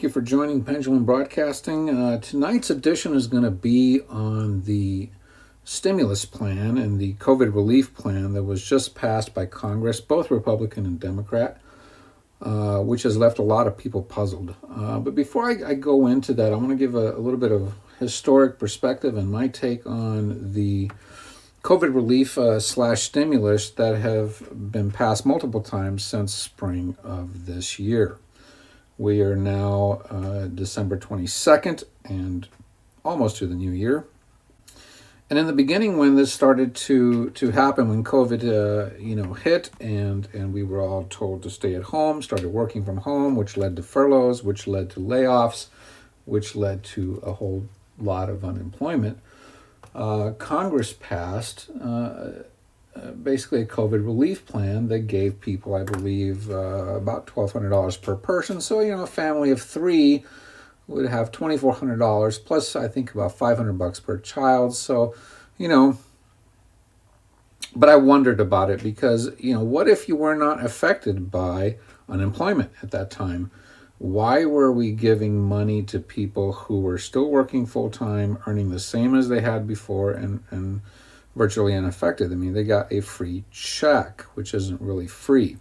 Thank you for joining Pendulum Broadcasting. Tonight's edition is going to be on the stimulus plan and the COVID relief plan that was just passed by Congress, both Republican and Democrat, which has left a lot of people puzzled. But before I go into that, I want to give a little bit of historic perspective and my take on the COVID relief slash stimulus that have been passed multiple times since spring of this year. We are now December 22nd and almost to the new year. And in the beginning, when this started to happen, when COVID hit and we were all told to stay at home, started working from home, which led to furloughs, which led to layoffs, which led to a whole lot of unemployment, Congress passed basically a COVID relief plan that gave people, I believe, about $1,200 per person. So, a family of three would have $2,400 plus, I think, about $500 per child. So, but I wondered about it because, what if you were not affected by unemployment at that time? Why were we giving money to people who were still working full-time, earning the same as they had before, and virtually unaffected? I mean, they got a free check, which isn't really free.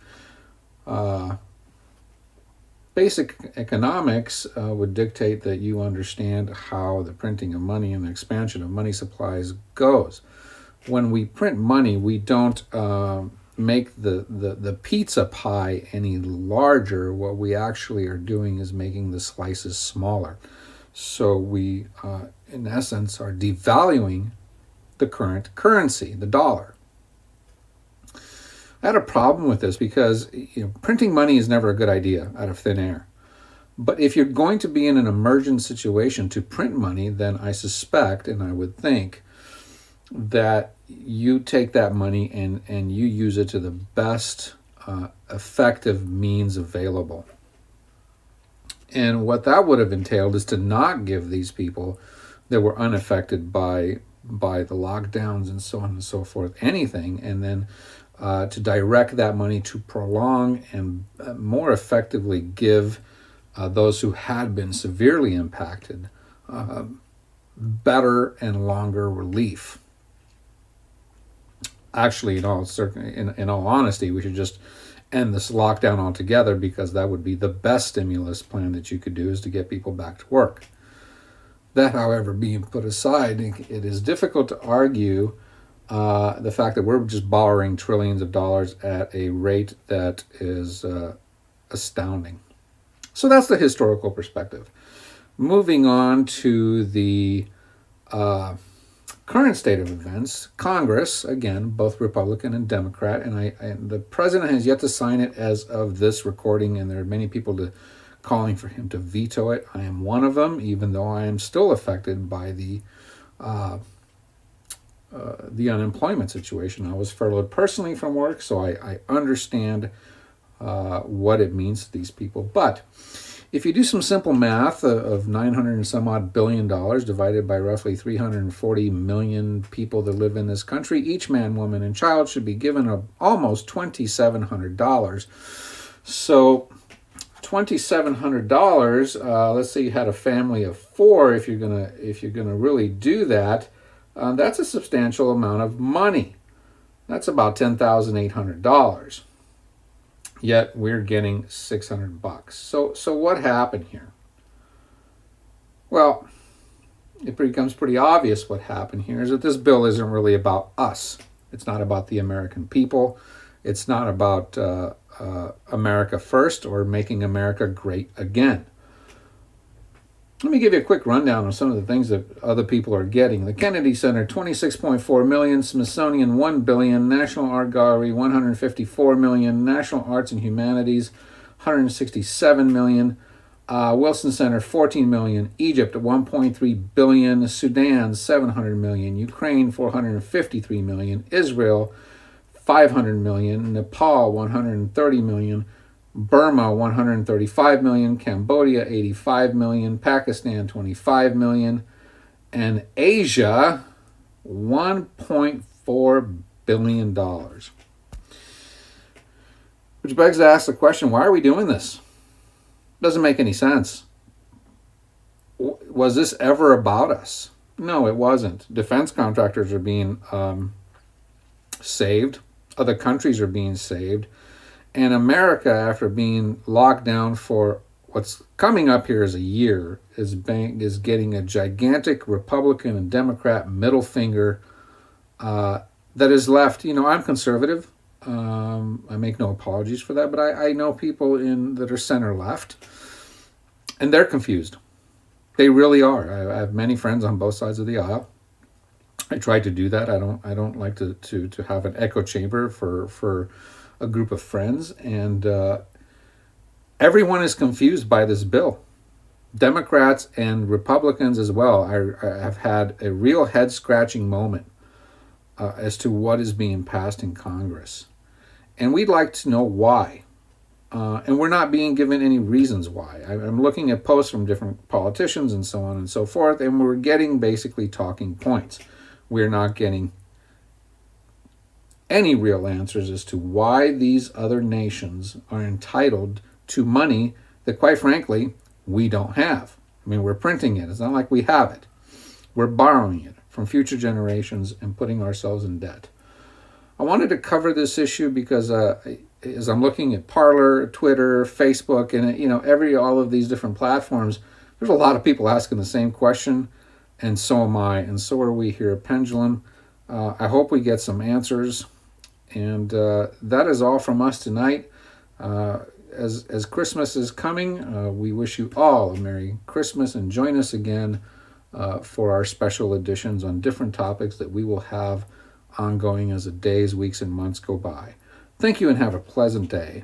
Basic economics would dictate that you understand how the printing of money and the expansion of money supplies goes. When we print money, we don't make the pizza pie any larger. What we actually are doing is making the slices smaller. So we, in essence, are devaluing the current currency, the dollar. I had a problem with this because printing money is never a good idea out of thin air. But if you're going to be in an emergent situation to print money, then I suspect and I would think that you take that money and you use it to the best effective means available. And what that would have entailed is to not give these people that were unaffected by the lockdowns and so on and so forth anything, and then to direct that money to prolong and more effectively give those who had been severely impacted better and longer relief. Actually, in all honesty, we should just end this lockdown altogether, because that would be the best stimulus plan that you could do, is to get people back to work. That, however, being put aside, it is difficult to argue the fact that we're just borrowing trillions of dollars at a rate that is astounding. So that's the historical perspective. Moving on to the current state of events, Congress, again, both Republican and Democrat, and the president has yet to sign it as of this recording, and there are many people calling for him to veto it. I am one of them, even though I am still affected by the unemployment situation. I was furloughed personally from work, so I understand what it means to these people. But if you do some simple math of $900 and some odd billion divided by roughly 340 million people that live in this country, each man, woman, and child should be given almost $2,700. So $2,700. Let's say you had a family of four. If you're gonna really do that, that's a substantial amount of money. That's about $10,800. Yet we're getting $600. So what happened here? Well, it becomes pretty obvious what happened here is that this bill isn't really about us. It's not about the American people. It's not about America first or making America great again. Let me give you a quick rundown of some of the things that other people are getting. The Kennedy Center, $26.4 million, Smithsonian, $1 billion, National Art Gallery, $154 million, National Arts and Humanities, $167 million, Wilson Center, $14 million, Egypt, $1.3 billion, Sudan, $700 million, Ukraine, $453 million, Israel, $500 million, Nepal, $130 million, Burma, $135 million, Cambodia, $85 million, Pakistan, $25 million, and Asia, $1.4 billion. Which begs to ask the question, why are we doing this? Doesn't make any sense. Was this ever about us? No, it wasn't. Defense contractors are being saved. Other countries are being saved. And America, after being locked down for what's coming up here is a year, is getting a gigantic Republican and Democrat middle finger that is left. I'm conservative. I make no apologies for that, but I know people that are center left, and they're confused. They really are. I have many friends on both sides of the aisle. I try to do that. I don't like to have an echo chamber for a group of friends, and everyone is confused by this bill. Democrats and Republicans as well have had a real head-scratching moment as to what is being passed in Congress. And we'd like to know why. And we're not being given any reasons why. I'm looking at posts from different politicians and so on and so forth, and we're getting basically talking points. We're not getting any real answers as to why these other nations are entitled to money that, quite frankly, we don't have. I mean, we're printing it. It's not like we have it. We're borrowing it from future generations and putting ourselves in debt. I wanted to cover this issue because as I'm looking at Parler, Twitter, Facebook, and all of these different platforms, there's a lot of people asking the same question, and so am I, and so are we here at Pendulum. I hope we get some answers, and that is all from us tonight. As Christmas is coming, we wish you all a Merry Christmas, and join us again for our special editions on different topics that we will have ongoing as the days, weeks, and months go by. Thank you and have a pleasant day.